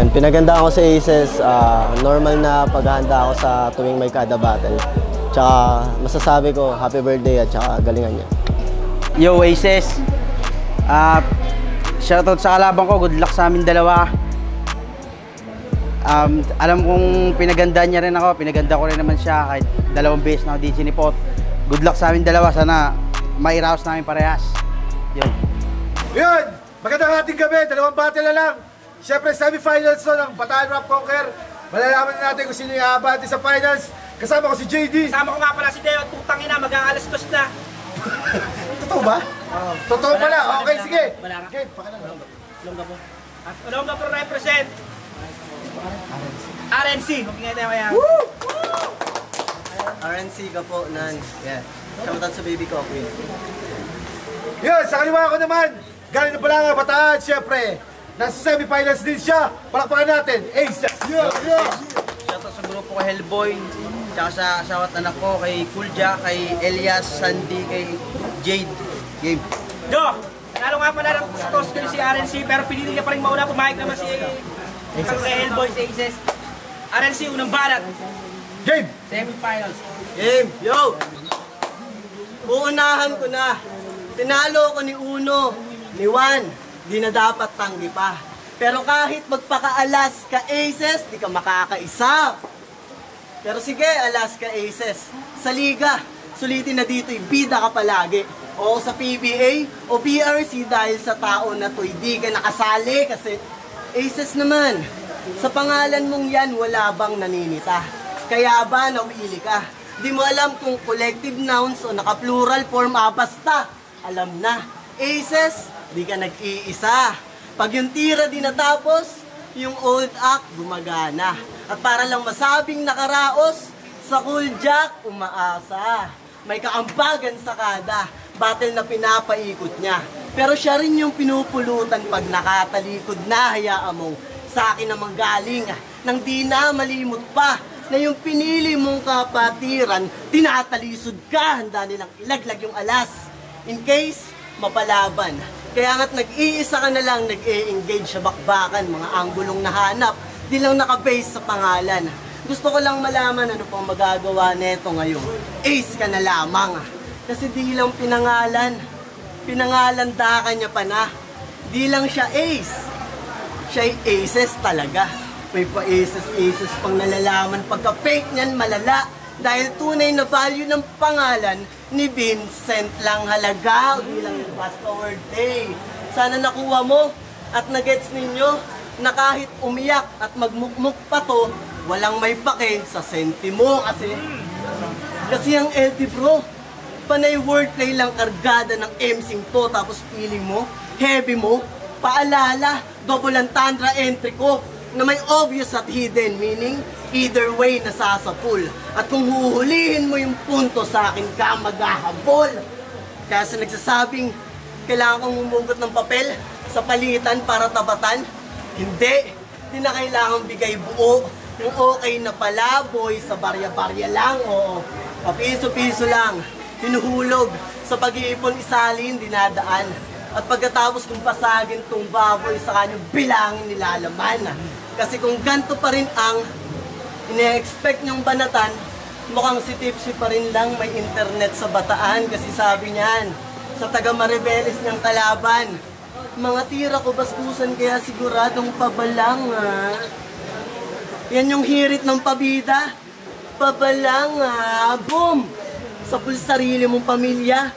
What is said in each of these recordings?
And pinaganda ako sa Aces, normal na paghahanda ako sa tuwing may kada battle. Tsaka masasabi ko, happy birthday at tsaka galingan niya. Yo Aces, shoutout sa kalaban ko, good luck sa amin dalawa. Alam kong pinaganda niya rin ako, pinaganda ko rin naman siya kahit dalawang beses na ako din sinipot. Good luck sa amin dalawa, sana mairaos namin parehas. Yun. Yun! Magandang ating gabi, dalawang battle na lang. Siyempre, semi-finals to ng Bataan Rap Conquer. Malalaman na natin kung sino yung aabante sa finals. Kasama ko si JD. Kasama ko nga pala si Deo, putang ina, mag-aalas dos na. Totoo ba? Totoo pala. Okay, sige. Okay, pakilang. Longga po represent. RNC. Magingay tayo kaya. RNC ka po, Nan. Yeah. Shoutout sa baby ko, Queen. Yun, sa kaliwa ko naman. Galing na pala nga Bataan, siyempre. Nasa semi-finals din siya. Palakpakan natin. Aces. Shoutout sa grupo ko Hellboy, tsaka sa asawat anak ko kay Kulja, kay Elias, Sandy, kay Jade. Game. Do! Lalo nga pala sa toss ko si RNC, pero pinili niya pa rin mauna. Pumayag naman si Hellboy sa Aces. RNC, unang balat. Game! Semi-finals. Game! Yo! Uunahan ko na. Tinalo ko ni Uno, ni Juan. Di na dapat tanggi pa. Pero kahit magpaka-alas ka Aces, di ka makakaisa. Pero sige, alas ka Aces. Sa liga, sulitin na dito, bida ka palagi. O sa PBA o PRC dahil sa tao na to, hindi ka nakasali kasi Aces naman. Sa pangalan mong yan, wala bang naninita? Kaya ba nawili ka? Di mo alam kung collective nouns o naka-plural form, basta alam na. Aces, di ka nag-iisa. Pag yung tira di natapos, yung old act gumagana. At para lang masabing nakaraos, sa Cool Jack umaasa. May kaambagan sa kada, battle na pinapaikot niya. Pero siya rin yung pinupulutan pag nakatalikod na, hayaan mo. Sa akin namang galing, nang di na malimot pa, na yung pinili mong kapatiran, tinatalisod ka, handa nilang ilaglag yung alas. In case, mapalaban. Kaya nga't nag-iisa ka na lang nag-e-engage sa bakbakan, mga anggulong nahanap, di lang nakabase sa pangalan. Gusto ko lang malaman ano pang magagawa neto ngayon. Ace ka na lamang. Kasi di lang pinangalan dakan niya pa na. Di lang siya ace. Siya'y aces talaga. May pa-aces pang nalalaman pagka-fake niyan malala. Dahil tunay na value ng pangalan ni Vincent lang halaga, o di lang yung basta word day. Sana nakuha mo at nagets ninyo na kahit umiyak at magmukmuk pa to, walang may pake sa sentimo kasi ang LT bro, panay wordplay lang kargada ng MCing to, tapos feeling mo, heavy mo, paalala, double entendre entry ko, na may obvious at hidden meaning, either way nasasapul. At kung huhulihin mo yung punto sa akin ka maghahabol. Kaya sa nagsasabing, kailangan kong humugot ng papel sa palitan para tabatan, hindi na kailangan bigay buo. Yung okay na pala, boy, sa barya-barya lang, oo. Papiso-piso lang, hinuhulog, sa pag-iipon isalin, dinadaan. At pagkatapos kung pasagin tong baboy sa kanyang bilangin nilalaman. Kasi kung ganito pa rin ang ine-expect nyong banatan, mukhang si Tipsy pa rin lang may internet sa Bataan. Kasi sabi niyan, sa taga-Maribeles niyang kalaban, mga tira ko baskusan kaya siguradong pabalang Yan yung hirit ng pabida. Pabalang boom! Sa sarili mong pamilya.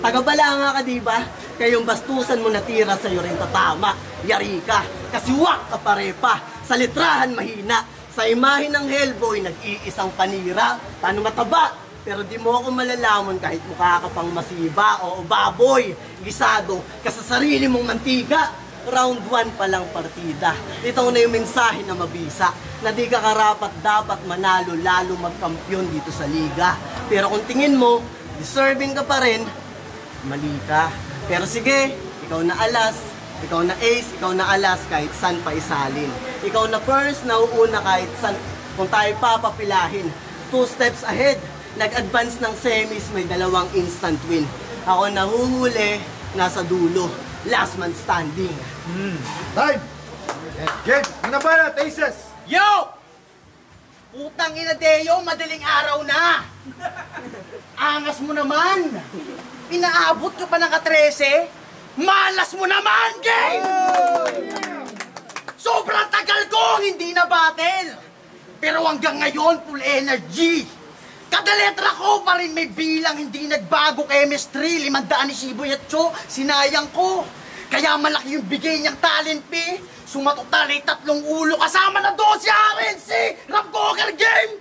Taga-balanga ka, diba? Kaya yung bastusan mo natira sa'yo rin tatama. Yari ka, kasiwak ka parepa. Sa litrahan mahina. Sa imahe ng Hellboy, nag-iisang panira. Paano mataba? Pero di mo ako malalaman kahit mukha ka pang masiba. O baboy, gisado ka sa sarili mong mantika. Round 1 pa lang partida. Ito na yung mensahe na mabisa. Na di ka karapat dapat manalo lalo magkampiyon dito sa liga. Pero kung tingin mo, deserving ka pa rin, mali ka. Pero sige, ikaw na alas, ikaw na ace, ikaw na alas kahit saan pa isalin. Ikaw na first, nauuna kahit saan. Kung tayo papapilahin, 2 steps ahead. Nag-advance ng semis, may 2 instant win. Ako nahuhuli, nasa dulo. Last man standing. Time! Game, muna ba na, Aces? Yo! Putang ina Deo, madaling araw na! Angas mo naman! Pinaabot ka pa ng ka-13? Malas mo naman, game! Sobrang tagal ko hindi na battle! Pero hanggang ngayon, full energy! Kada letra ko pa rin may bilang, hindi nagbago. Chemistry, 500 ni Shiboy at Cho, sinayang ko. Kaya malaki yung bigay niyang talent, P. Sumatotal ay 3 ulo, kasama na 12 RNC! Rap Cocker Game!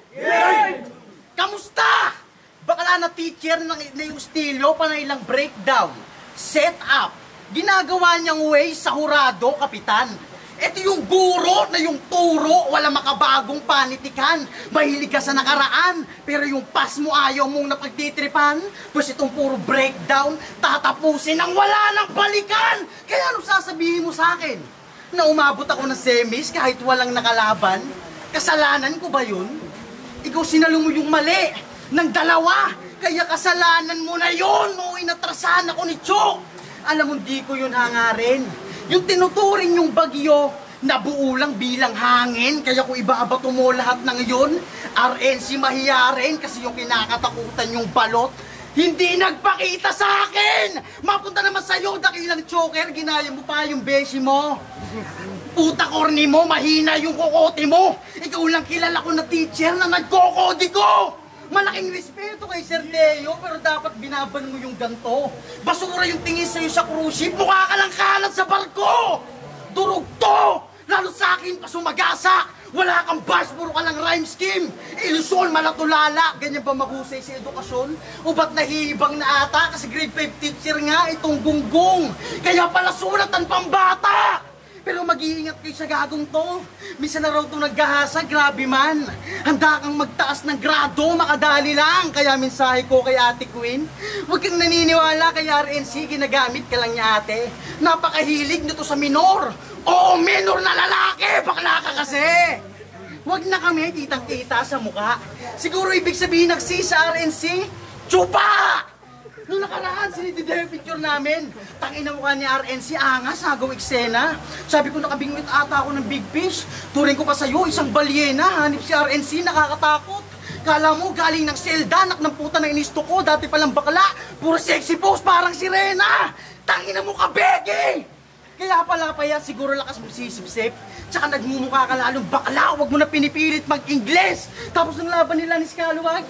Kamusta? Bakala na teacher na yung estilo, panay lang breakdown, set up, ginagawa niyang way sa hurado, kapitan. Ito yung guro na yung turo, wala makabagong panitikan. Mahilig ka sa nakaraan, pero yung pass mo ayaw mong napagtitripan. Pues itong puro breakdown, tatapusin ang wala ng balikan. Kaya ano sasabihin mo sa akin? Na umabot ako ng semis kahit walang nakalaban? Kasalanan ko ba yun? Ikaw sinalo mo yung mali ng dalawa, kaya kasalanan mo na yun. O inatrasahan ako ni Cho. Alam mo, di ko yun hangarin. Yung tinuturing yung bagyo, nabuo lang bilang hangin, kaya kung ibabato mo lahat ng yun, RNC mahiyarin kasi yung kinakatakutan yung balot, hindi nagpakita sa akin! Mapunta naman sa'yo, dakilang choker, ginaya mo pa yung beshi mo. Puta corny mo, mahina yung kokote mo. Ikaw lang kilala ko na teacher na nagkokodi ko. Malaking respeto kay Sir Leo, pero dapat binaban mo yung ganto. Basura yung tingin sa'yo sa cruise ship, mukha ka lang kalat sa barko! Durog to! Lalo sa akin, pasumagasa! Wala kang bars, puro ka lang rhyme scheme! Ilusyon, malatulala! Ganyan ba mahusay sa edukasyon? O ba't nahihibang na ata? Kasi grade 5 teacher nga itong gunggong! Kaya pala sulatan pambata! Pero mag-iingat kayo sa gagong to. Minsan na raw itong naggahasa, grabe man. Handa kang magtaas ng grado, makadali lang. Kaya mensahe ko kay Ate Queen, huwag kang naniniwala kay RNC, ginagamit ka lang niya ate. Napakahilig nito sa minor. Oo, minor na lalaki, bakla ka kasi. Huwag na kami kitang-kita sa mukha. Siguro ibig sabihin nagsi sa RNC, tsupa! Noong nakaraan, sinidide yung picture namin. Tangin na mukha ni RNC, angas, agaw eksena. Sabi ko nakabingwit ata ako ng big fish. Turing ko pa sa'yo, isang balyena. Hanip si RNC, nakakatakot. Kala mo, galing ng selda, anak ng puta na inisto ko. Dati palang bakla, puro sexy pose, parang sirena. Tangin na mo ka, Becky! Kaya pala pa yan, siguro lakas mo sisip-sip. Tsaka nagmumukha ka lalong bakla, huwag mo na pinipilit mag-Ingles. Tapos ng laban nila ni Scalawag,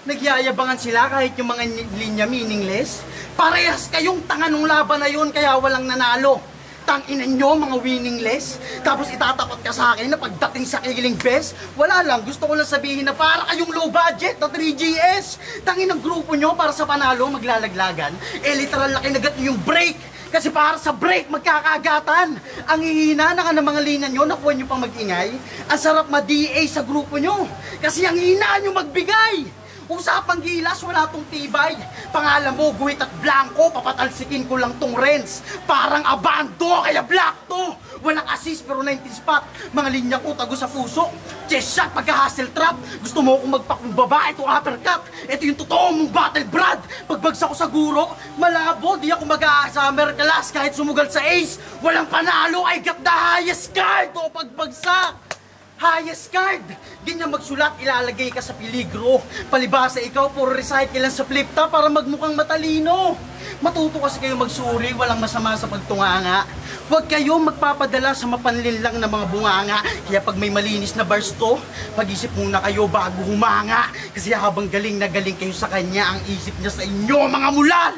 nagyayabangan sila kahit yung mga linya meaningless. Parehas kayong tanga nung laban na yun kaya walang nanalo. Tanginan nyo mga winningless. Tapos itatapat ka sa akin na pagdating sa kiling best. Wala lang, gusto ko lang sabihin na para kayong low budget na 3GS. Tangin ng grupo nyo para sa panalo maglalaglagan. Eh literal na kinagat nyo yung break. Kasi para sa break, magkakagatan. Ang hihina na ka ng mga linya nyo, nakuha nyo pang mag-ingay. Ang sarap ma-DA sa grupo nyo. Kasi ang hihina nyo magbigay. Usapang gilas, wala tong tibay. Pangalan mo, guhit at blanco, papatalsikin ko lang tong rents. Parang abando, kaya black to. Walang assist pero 19 spot. Mga linya ko, tago sa puso. Chest shot, pagka-hustle trap. Gusto mo akong magpakumbaba, ito uppercut. Ito yung totoo mong battle brad. Pagbagsak ko sa guro, malabo, di ako mag-summer class. Kahit sumugal sa ace, walang panalo, I got the highest card. O pagbagsak. Highest card! Ganyan magsulat, ilalagay ka sa peligro. Palibasa ikaw, puro recycle lang sa flip top para magmukhang matalino. Matuto kasi kayo magsuri, walang masama sa pagtunganga. Huwag kayo magpapadala sa mapanlin lang na mga bunganga. Kaya pag may malinis na bars to, pag-isip muna kayo bago humanga. Kasi habang galing na galing kayo sa kanya, ang isip niya sa inyo, mga mulal!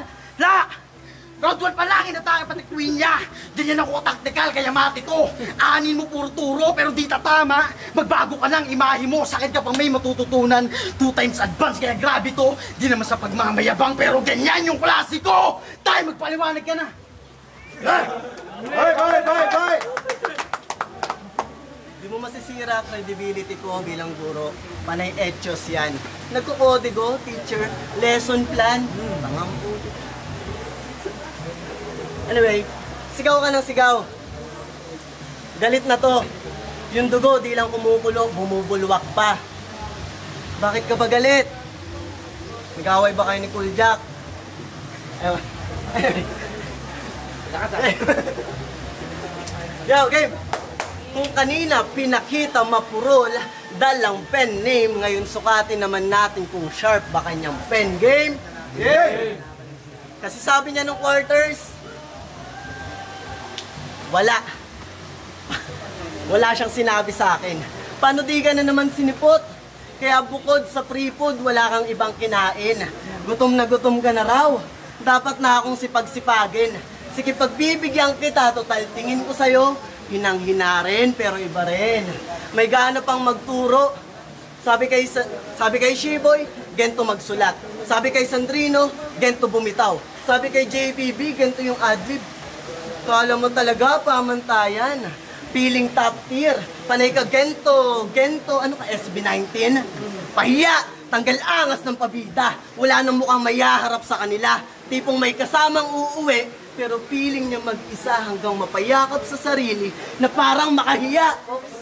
Round 1 pa lang, inatake pa ni Queen niya. Ganyan ako taktikal, kaya mati to. Anin mo puro turo, pero di tatama. Magbago ka ng imahe mo, sakit ka pang may matututunan. 2 times advance, kaya grabe to. Di naman sa pagmamayabang, pero ganyan yung klasiko. Tayo, magpaliwanag ka na. Bye! Di mo masisira credibility ko bilang guro. Panay etyos yan. Nagkukodigo, teacher, lesson plan. Tangang puto. Anyway, sigaw ka ng sigaw. Galit na to. Yung dugo, di lang kumukulo, bumubulwak pa. Bakit ka ba galit? Nag-away ba kayo ni Cool Jack? Ewan. Yo, game! Kung kanina pinakita mapurol, dalang pen name, ngayon sukatin naman natin kung sharp ba kanyang pen game. Yeah! Kasi sabi niya nung quarters, wala. Wala siyang sinabi sa akin. Paano di ka na naman sinipot? Kaya bukod sa free food, wala kang ibang kinain. Gutom na gutom ka na raw. Dapat na akong sipagsipagin. Sige, pagbibigyan kita, total tingin ko sa'yo, hinang-hina rin, pero iba rin. May gana pang magturo. Sabi kay Shiboy, gento magsulat. Sabi kay Sandrino, gento bumitaw. Sabi kay JPB, gento yung adlib. Kala mo talaga, pamantayan. Feeling top tier. Panay ka gento, ano ka, SB19? Pahiya, tanggal angas ng pabida. Wala nang mukhang mayaharap sa kanila. Tipong may kasamang uuwi, pero feeling niya mag-isa hanggang mapayakap sa sarili na parang makahiya. Oops.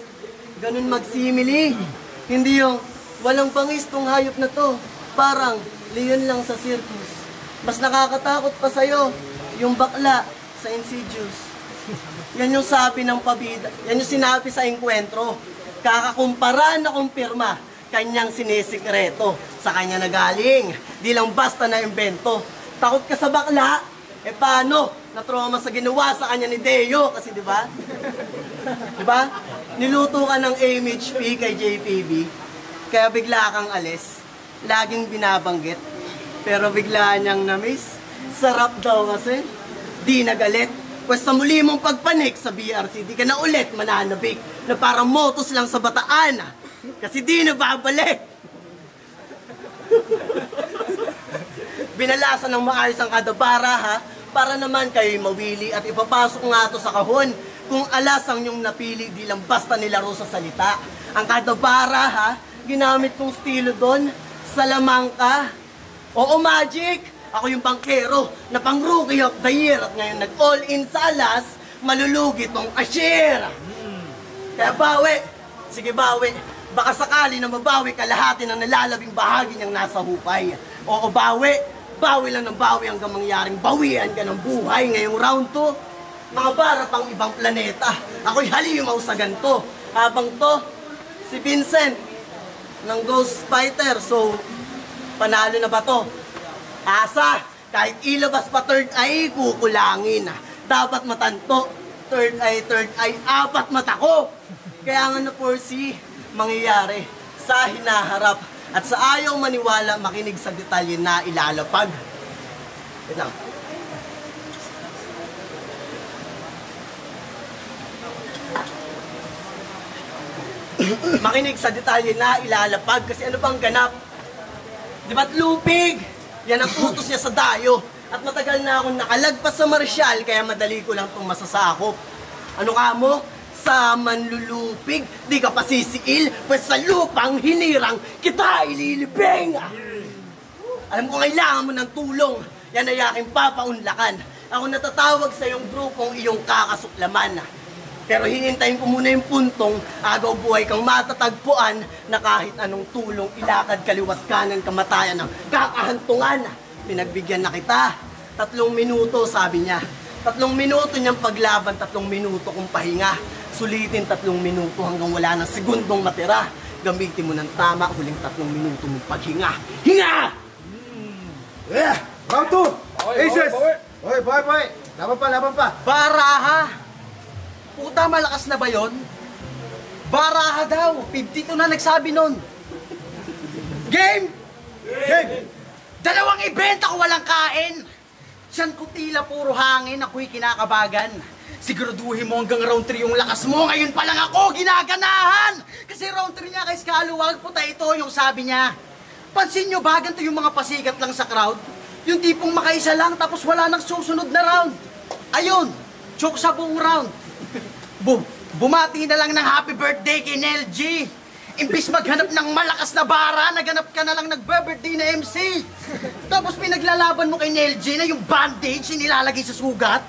Ganun magsimili. Hindi yung walang bangis tong hayop na to. Parang leon lang sa circus. Mas nakakatakot pa sa'yo yung bakla sa Insidious. Yan yung sabi ng pabida. Yan yung sinabi sa enkwentro. Kakakumpara na kumpirma. Kanyang sinisikreto. Sa kanya nagaling. Di lang basta na imbento. Takot ka sa bakla? Eh paano? Na-trauma sa ginawa sa kanya ni Deo. Kasi di ba? Di ba? Niluto ka ng MHP kay JPB. Kaya bigla kang alis. Laging binabanggit. Pero bigla niyang na-miss. Sarap daw kasi. Di nagalit. Pwes sa muli mong pagpanik sa BRC, di ka na ulit mananabik na parang motos lang sa bataan. Kasi di na babalik. Binalasan ng maayos ang kadabara, ha? Para naman kayo'y mawili at ipapasok nga to sa kahon. Kung alas ang yung napili, di lang basta nilaro sa salita. Ang kadabara, ha? Ginamit kong estilo doon. Salamangka. Oo, Magic! Ako yung bangkero na pang rookie of the year at ngayon nag-all-in sa alas, malulugi tong cashier. Kaya bawi. Sige, bawi. Baka sakali na mabawi kalahati ng nalalabing bahagi niyang nasa hukay. Oo, bawi. Bawi lang ng bawi hanggang mangyaring bawian ka ng buhay ngayong round 2. Mga bara pang ibang planeta. Ako'y halimaw sa ganito. Habang to, si Vincent ng Ghost Fighter. So, panalo na ba to? Asa, kahit ilabas pa third eye, kukulangin. Dapat matanto, third eye, 4 mata ko. Kaya nga na-foresee, mangyayari sa hinaharap at sa ayaw maniwala, makinig sa detalye na ilalapag. Wait lang. Makinig sa detalye na ilalapag kasi ano bang ganap? Di ba't lupig? Yan ang utos niya sa dayo. At matagal na akong nakalagpas sa marsyal, kaya madali ko lang itong masasakop. Ano ka mo? Sa manlulupig, di ka pa sisiil, pues sa lupang hinirang kita ililibing. Alam ko kailangan mo ng tulong. Yan ay aking papaunlakan. Ako natatawag sa iyong grupong iyong kakasuklaman. Pero hihintayin ko muna yung puntong agaw buhay kang matatagpuan na kahit anong tulong ilakad kaliwat kanan kamatayan ng kakahantungan. Pinagbigyan na kita. 3 minuto sabi niya. 3 minuto niyang paglaban, 3 minuto kong pahinga. Sulitin 3 minuto hanggang wala ng segundong matira. Gamitin mo ng tama, huling 3 minuto mong paghinga. Hinga! Round 2! Aces! Oy, boy! Laban pa! Baraha! Puta, malakas na ba yun? Baraha daw. 52 na nagsabi nun. Game! Game! 2 event ako walang kain. Siyan ko tila puro hangin, ako'y kinakabagan. Siguraduhin mo hanggang round 3 yung lakas mo. Ngayon pa lang ako ginaganahan. Kasi round 3 niya kay Skaluwag, puta ito yung sabi niya. Pansin nyo ba, ganito yung mga pasikat lang sa crowd? Yung tipong makaisa lang tapos wala nang susunod na round. Ayun, choke sa buong round. Bumati na lang ng happy birthday kay Nel G. Imbis maghanap ng malakas na bara, naghanap ka na lang nagbe-birthday na MC. Tapos pinaglalaban mo kay Nel G na yung bandage nilalagay sa sugat.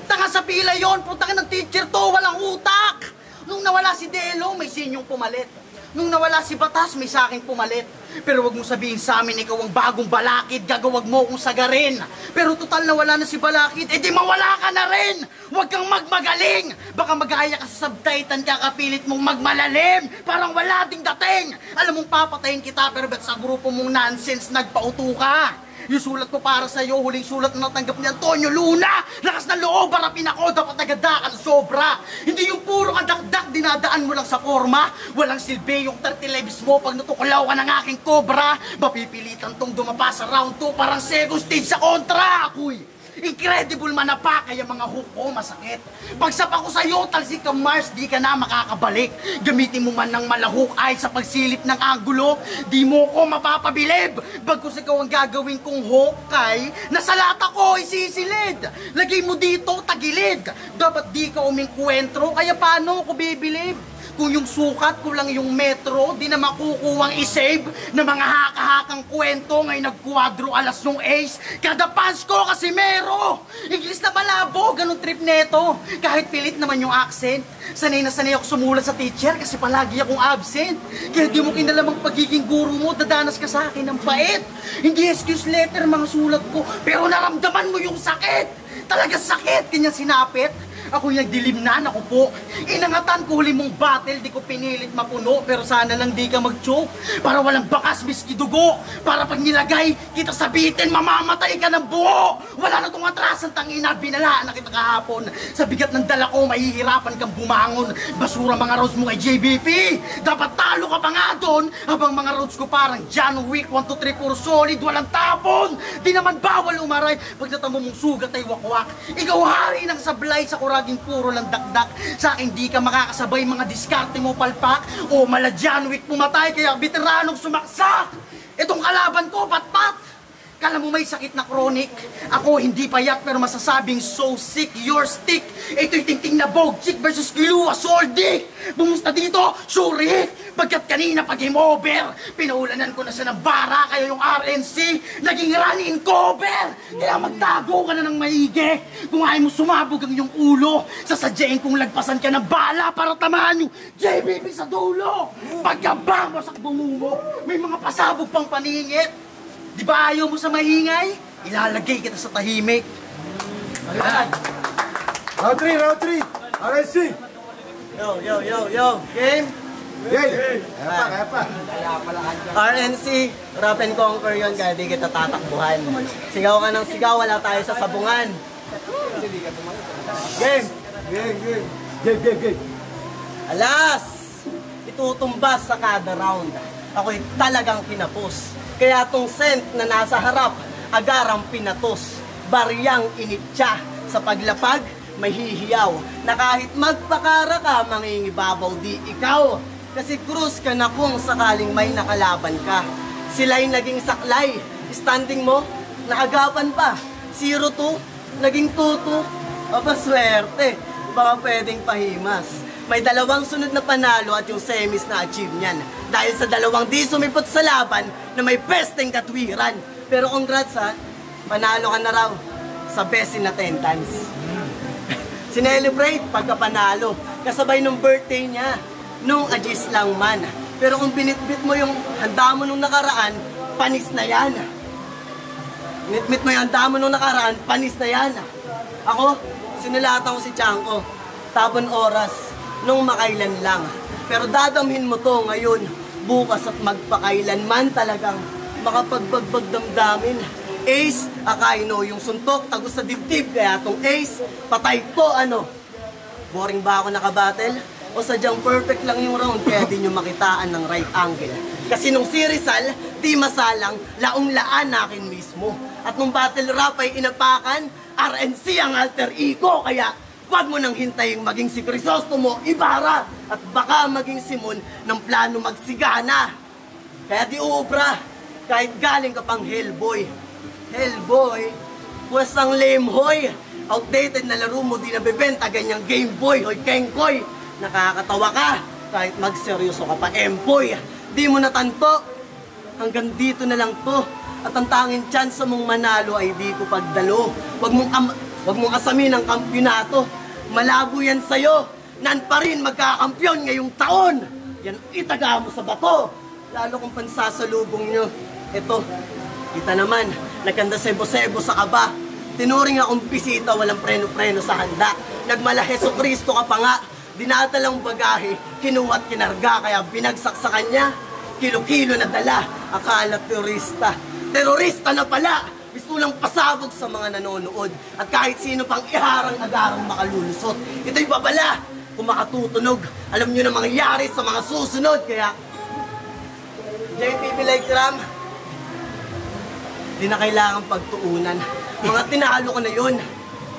Taka sa pila yon, punta ka ng teacher to, walang utak. Nung nawala si Delo, may sinyong pumalit. Nung nawala si Batas, may saking pumalit. Pero wag mo sabihin sa amin ikaw ang bagong Balakid, gagawag mo kung sagarin. Pero total na wala na si Balakid, edi mawala ka na rin. Huwag kang magmagaling. Baka mag-aya ka sa subtitan, kakapilit mong magmalalim. Parang wala ding dating. Alam mong papatayin kita, pero ba't sa grupo mong nonsense nagpauto ka? Yung sulat ko para sa'yo, huling sulat na natanggap ni Antonio Luna. Lakas ng loob, harapin ako, dapat agadakan sobra. Hindi yung puro kadakdak, dinadaan mo lang sa forma. Walang silbi yung 30 lives mo pag natuklaw ka ng aking cobra. Mapipilitan tong dumapa sa round 2, parang second stage sa kontra. Ako'y incredible manapa, kaya mga hook ko masakit. Pagsapa ko sa'yo, talsik ka Mars, di ka na makakabalik. Gamitin mo man ng malahok ay sa pagsilip ng angulo, di mo ko mapapabilib. Bagkus ikaw ang gagawin kong Hawkeye, nasa lata ko isisilid. Lagay mo dito, tagilid. Dapat di ka umingkwentro, kaya paano ko bibilib? Kung yung sukat ko lang yung metro, di na makukuwang isave na mga haka-hakang kwento ngay nagkwadro alas yung ace. Kada punch ko kasi mero. English na malabo, ganun trip neto. Kahit pilit naman yung accent. Sanay na sanay ako sumulat sa teacher kasi palagi akong absent. Kaya di mo kinalamang pagiging guru mo, dadanas ka sa akin ng bait. Hindi excuse letter mga sulat ko, pero naramdaman mo yung sakit. Talaga sakit, kanya sinapit. Ako yung nagdilim na, naku po. Inangatan ko huli mong battle, di ko pinilit mapuno. Pero sana lang di ka mag-choke. Para walang bakas, miski dugo. Para pag nilagay, kita sabitin, mamamatay ka ng buo. Wala na tong atrasan, tangina, binalaan na kita kahapon. Sa bigat ng dala ko, mahihirapan kang bumangon. Basura mga roads mo kay JBP. Dapat talo ka pa nga doon. Habang mga roads ko parang John Wick, 1, 2, 3, 4, solid, walang tapon. Di naman bawal umaray. Pag natamo mong sugat ay wakwak. Ikaw hari ng sablay sa kuraging puro lang dakdak. Sa akin di ka makakasabay, mga diskarte mo palpak. O mala John Wick pumatay, kaya veteranong sumaksak. Itong kalaban ko, patpat. Kala mo may sakit na chronic. Ako hindi payak pero masasabing so sick, your stick. Ito'y tingting na Vogue chick versus Kilua Soldic. Bumusta dito? Sorry. Pagkat kanina pag game over, pinaulanan ko na siya ng bara, kaya yung RNC naging run-in cover. Kaya magtago ka na ng maigi. Kung ayaw mo sumabog ang iyong ulo, sasadyain kong lagpasan ka ng bala para tamahan yung JBP sa dulo. Pagkabang mo sa bumumo, may mga pasabog pang paningit. Di ba ayaw mo sa maingay? Ilalagay kita sa tahimik. Ayan. Round 3, RNC. Yo. Game? Game. Kaya pa. RNC, rap and conquer yun, kaya di kita tatakbuhan. Sigaw ka ng sigaw, wala tayo sa sabungan. Game! Game. Alas! Itutumbas sa kada round. Ako'y talagang kinapos. Kaya tong scent na nasa harap, agarang pinatos. Baryang initya. Sa paglapag, mahihiyaw. Na kahit magpakara ka, mangingibabaw di ikaw. Kasi krus ka na kung sakaling may nakalaban ka. Sila'y naging saklay. Standing mo, nakagapan pa. 0-2, naging 2-2. Swerte. Baka pwedeng pahimas. May dalawang sunod na panalo at yung semis na achieve niyan. Dahil sa dalawang di sumipot sa laban na may pesteng katwiran. Pero congrats ha, panalo ka na raw sa best in attendance. Sinelebrate pagka panalo, kasabay nung birthday niya, nung agis lang man. Pero kung binitbit mo yung handa mo nung nakaraan, panis na yan. Binitbit mo yung handa mo nung nakaraan, panis na yan. Ako, sinulatan ko si Chanko, tapon oras, nung makailan lang. Pero dadamhin mo to ngayon, bukas at magpakailanman talagang makapagbagbag damdamin. Ace, Akaino, yung suntok, tagos sa dibdib, kaya tong ace, patay to ano. Boring ba ako nakabattle? O sadyang perfect lang yung round, kaya di nyo makitaan ng right angle. Kasi nung si Rizal, di masalang, laong-laan akin mismo. At nung battle rap ay inapakan, RNC ang alter ego, kaya wag mo nang hintayin maging si Crisostomo Ibarra at baka maging Simon ng plano magsigana. Kaya di uubra, kahit galing ka pang Hellboy. Hellboy, pues ang lame hoy. Outdated na laro mo, di nabibenta ganyang Game Boy. Hoy Kengkoy, nakakatawa ka kahit magseryoso ka pa Empoy. Di mo natanto, hanggang dito na lang to. At ang tanging chance mong manalo ay di ko pagdalo. Wag mong asamin ang kampyonato. Malabo yan sa'yo. Nan pa rin magkakampyon ngayong taon. Yan itaga mo sa bato. lalo kung pansasalubong nyo. Ito, kita naman, nagkanda sebo-sebo sa kaba. Tinuring akong bisita, walang preno-preno sa handa. Nagmala Heso Kristo ka pa nga, dinatalang bagahe, kinuha at kinarga, kaya binagsak sa kanya. Kilo-kilo na dala, akala turista. Terorista na pala! Gusto lang pasabog sa mga nanonood. At kahit sino pang iharang-agarang makalulusot. Ito'y babala! Kung makatutunog, alam nyo na mangyayari sa mga susunod. Kaya, JPP Like Ram, di na kailangan pagtuunan. Mga tinalo ko na yun.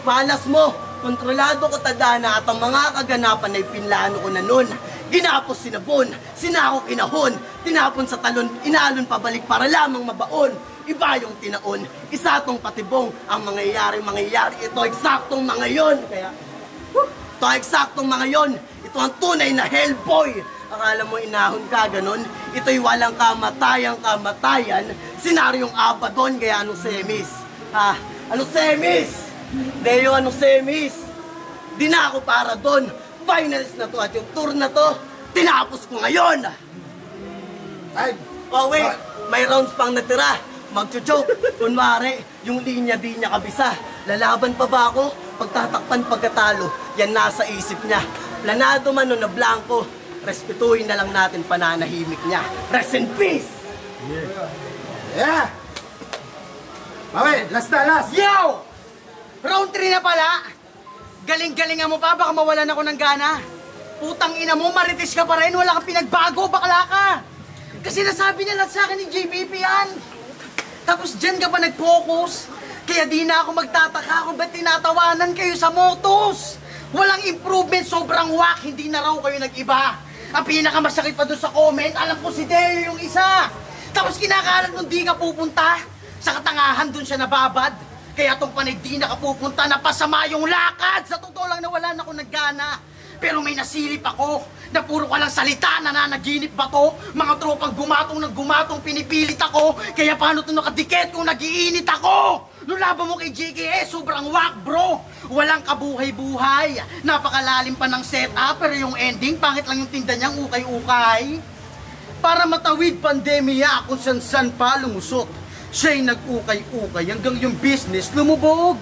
Palas mo, kontrolado ko tadana at ang mga kaganapan ay pinlano ko na nun. Ginapos sinabon, sinako kinahon, tinapon sa talon, inalon pabalik para lamang mabaon. Iba yung tinaon, isa tong patibong, ang mangyayari, ito eksaktong mga yon. Kaya, ito eksaktong mga yon, ito ang tunay na Hellboy. Akala mo inahon ka ganon, ito'y walang kamatayan, senaryong Abaddon, kaya anong semis? Ha? Anong semis? Deo, anong semis? Di na ako para doon. Finals na to at yung tour na to, tinapos ko ngayon. Time! Oh wait, may rounds pang natira. Magjo-joke, kunwari, yung linya di niya kabisa. Lalaban pa ba ako? Pagtatakpan pagkatalo, yan nasa isip niya. Planado man o na blanco, respetuhin na lang natin pananahimik niya. Rest in peace! Yeah! Mami, last na, last! Yo! Round 3 na pala! Galing-galingan mo pa, baka mawalan ako ng gana. Putang ina mo, marites ka pa rin, wala kang pinagbago, bakla ka! Kasi nasabi niya lahat sa akin ni JBP yan. Tapos dyan ka pa nag-focus. Kaya di na ako magtataka kung ba't tinatawanan kayo sa motos. Walang improvement, sobrang wak, hindi na raw kayo nag-iba. Ang pinakamasakit pa doon sa comment, alam ko si Deo yung isa. Tapos kinakalat nung di ka pupunta. Sa katangahan doon siya nababad. Kaya tong panay di na ka pupunta, napasama yung lakad. Sa totoo lang nawalan ako naggana. Pero may nasilip ako na puro ka lang salita, nananaginip ba to? Mga tropang gumatong pinipilit ako. Kaya paano ito nakadikit kung nagiinit ako? Nung laban mo kay JKS, sobrang wak bro. Walang kabuhay-buhay. Napakalalim pa ng setup, pero yung ending, pangit lang yung tinda niyang ukay-ukay. Para matawid pandemya kung san-san pa lumusot. Siya'y nag-ukay-ukay hanggang yung business lumubog.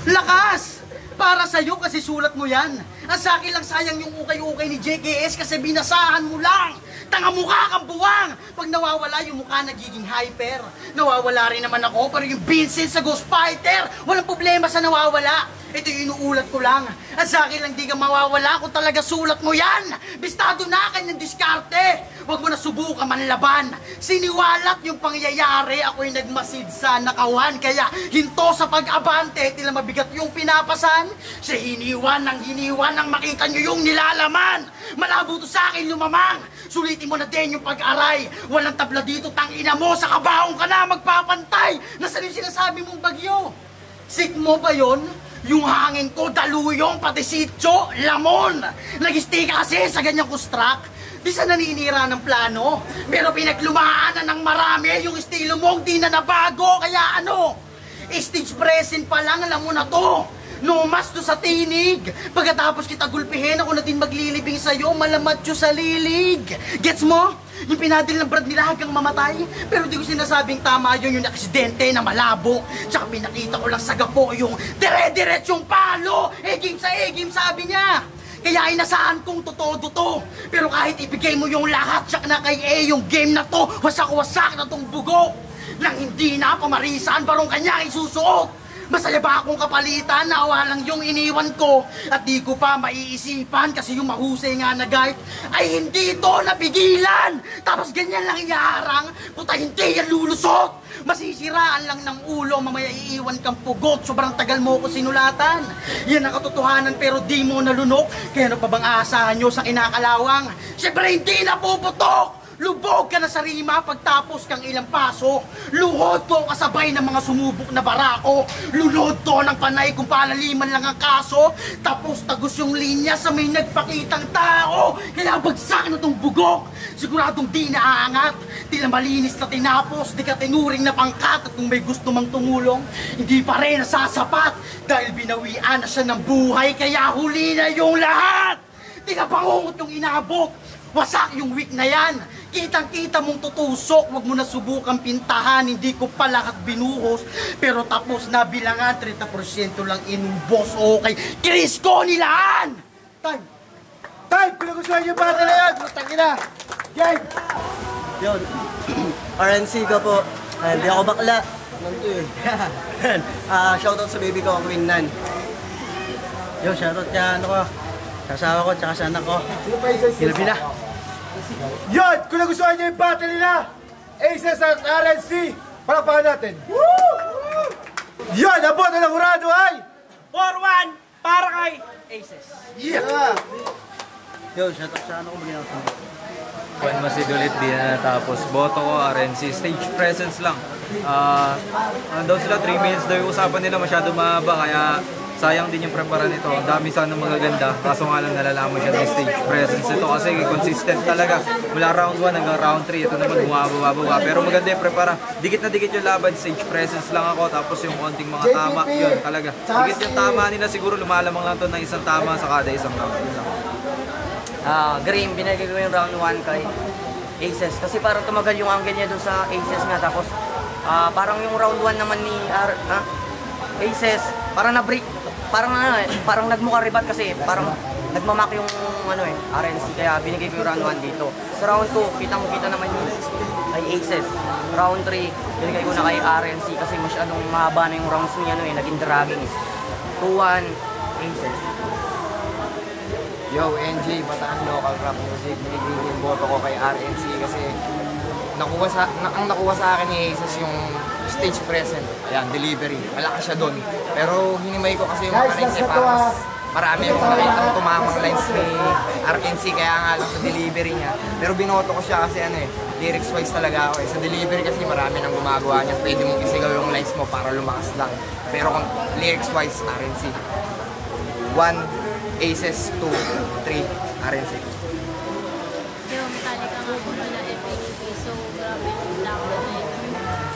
Lakas! Para sa'yo kasi sulat mo yan. Ang sa'kin lang sayang yung ukay-ukay ni JKS kasi binasahan mo lang. Tanga mukha kang buwang. Pag nawawala yung mukha nagiging hyper. Nawawala rin naman ako pero yung Vincent sa Ghost Fighter, walang problema sa nawawala. Ito yung inuulat ko lang. Ang sa'kin lang di ka mawawala kung talaga sulat mo yan. Bistado na kanyang diskarte. Huwag mo na subukan manlaban. Siniwalat yung pangyayari, ako'y nagmasid sa nakawan. Kaya hinto sa pag-abante, tila mabigat yung pinapasan. Sa hiniwan nang makita nyo yung nilalaman. Malabo to sa akin lumamang. Sulitin mo na din yung pag-aray. Walang tabla dito, tangina mo. Sa kabaong ka na magpapantay. Nasaan yung sinasabi mong bagyo? Sick mo ba yon? Yung hangin ko, daluyong, pati sityo, lamon. Nag-istika kasi sa ganyang kustrak. Di sa naninira ng plano. Pero pinaglumaan ng marami yung estilo mong di na nabago. Kaya ano? Stage present pa lang, alam mo na to. Numas to sa tinig. Pagkatapos kita gulpihin, ako na din maglilibing sa'yo, malamat sa lilig. Gets mo? Yung pinadil ng brad nila hanggang mamatay. Pero di ko sinasabing tama yun, yung aksidente na malabo. Tsaka pinakita ko lang sa gapo yung dire-diretsyong palo. E-game sabi niya. Kaya inasaan kong totoo to. Pero kahit ibigay mo yung lahat, tsak na kay yung game na to, wasak-wasak na tong bugo. Nang hindi na pamarisan, barong kanya isusuot. Masaya ba akong kapalitan na awalang yung iniwan ko at di ko pa maiisipan kasi yung mahusay nga na guard ay hindi ito napigilan. Tapos ganyan lang iyaharang, puta hindi yan lulusot. Masisiraan lang ng ulo, mamaya iiwan kang pugot. Sobrang tagal mo ko sinulatan. Yan ang katotohanan pero di mo nalunok. Kaya ano pa bang aasahan nyo sa kinakalawang? Siyempre hindi na puputok. Lubog ka na sa rima pagtapos kang ilang paso. Luhod to kasabay ng mga sumubok na barako. Lunod to ng panay kung palaliman lang ang kaso. Tapos tagos yung linya sa may nagpakitang tao. Kaya bagsak na tong bugok. Siguradong di naaangat. Tila malinis na tinapos. Di ka tinuring na pangkat. At kung may gusto mang tumulong, hindi pa rin nasasapat. Dahil binawian na siya ng buhay. Kaya huli na yung lahat. Di ka pangungot yung inabot. Wasak yung week na yan. Kitang-kita mong tutusok, wag mo na subukang pintahan, hindi ko palakat binuhos. Pero tapos na bilangan, 30% lang inubos, okay? Chris ko nilaan! Time! Time! Pinagustuhan niyo yung battle na yan! Matangin na! Game! Yun. RNC ka po. Hindi ako bakla. Nanto eh. Shoutout sa baby ko, Queen Nan. Yo, shoutout ka, ano ko. Kasawa ko, tsaka sa anak ko. Sino pa isa? Sinabi na. Yun! Kung nagustuhan niyo yung battle nila, Aces at RNC, palakpakan natin. Yun! Abot na ng hurado ay! 4-1 para kay Aces. Yeah! Yo, shoutout sa ano ko mag-inaw. Juan Masid ulit, di na natapos. Boto ko, RNC. Stage presence lang. Ano daw sila, 3 minutes daw yung usapan nila, masyado mahaba, kaya sayang din yung prepara nito. Ang dami sana magaganda, kaso nga lang nalalaman siya ng stage presence ito kasi consistent talaga. Mula round 1 hanggang round 3, ito naman bumababa. Pero maganda yung prepara. Dikit na dikit yung laban, stage presence lang ako, tapos yung konting mga tama, yun talaga. Dikit yung tama nila, siguro lumalamang lang to ng isang tama sa kada isang round. Green, binigay ko yung round 1 kay Aces. Kasi parang tumagal yung angle niya dun sa Aces nga. Tapos parang yung round 1 naman ni Aces, parang na-break. Parang parang nagmukha ribat kasi parang nagmamak yung RNC. Kaya binigay ko yung round 1 dito. Sa round 2, kitang-kita naman yung kay Aces. Round 3, binigay ko na kay RNC kasi masyadong mahaba na yung rounds niya, naging dragging. 2-1, Aces. Yo, NJ, Bataan Local Rap Music, binigay yung boto ko kay RNC kasi ang nakuha sa akin ni Aces yung stage present, ayan, delivery, malakas siya doon. Pero hinimay ko kasi yung RNC para marami yung nakita tumamang lines ni RNC kaya nga lang sa delivery niya. Pero binoto ko siya kasi lyrics wise talaga ako eh. Sa delivery kasi marami nang gumagawa niya, pwede mong isigaw yung lines mo para lumakas lang. Pero kung lyrics wise, RNC. 1 Aces, 2, 3, RNC. Yung Metallica nga po na FADP, so grabe yung laban na ito.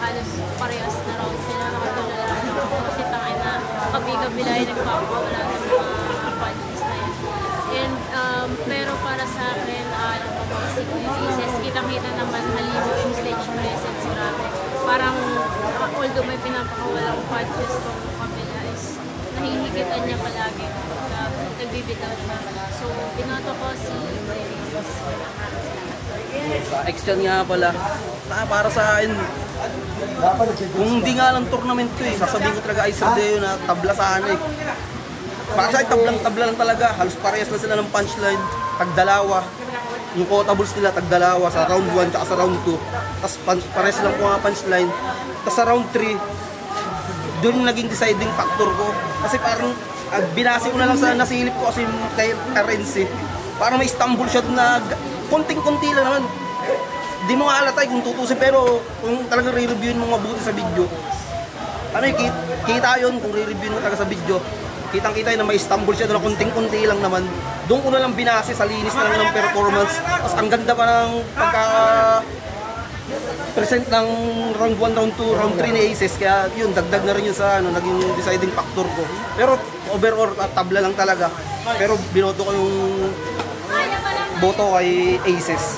Halos parehas na raw sila nakatulala ako kasi tangay na kabi-kabilay nagpapawala ng mga panelist na yan. And, pero para sa akin, si Aces, kitang-kita naman halimaw yung stage presence, grabe. Parang, although may pinapakawalang podcast kung kabila is nahihigitan niya palagi. Nagbibitaw siya. So, binoto ko si Extend nga pala. Para sa akin, kung hindi nga lang tournament ko sasabihin ko talaga ay Sardeo na tabla sana Para sa akin, tablang-tabla lang talaga. Halos parehas na sila ng punchline. Tagdalawa. Yung quotables nila, tagdalawa sa round 1 at sa round 2. Tapos parehas lang po nga punchline. Tapos sa round 3, doon naging deciding factor ko. Kasi parang binasi ko na lang sa nasilip ko kasi kay RNC. Parang may Istanbul shot na konting-konti lang naman. Di mo nga alatay kung tutusin pero kung talagang re-reviewin mo mabuti sa video. Kita yun kung re-reviewin mo talaga sa video. Kitang-kita yun na may Istanbul shot na konting-konti lang naman. Doon ko na lang binasi sa linis na lang ng performance. Tapos ang ganda pa ng present ng round 1, round 2, round 3 ni Aces. Kaya yun, dagdag na rin yun sa naging deciding factor ko. Pero overall, tabla lang talaga. Pero binoto ko yung boto kay Aces.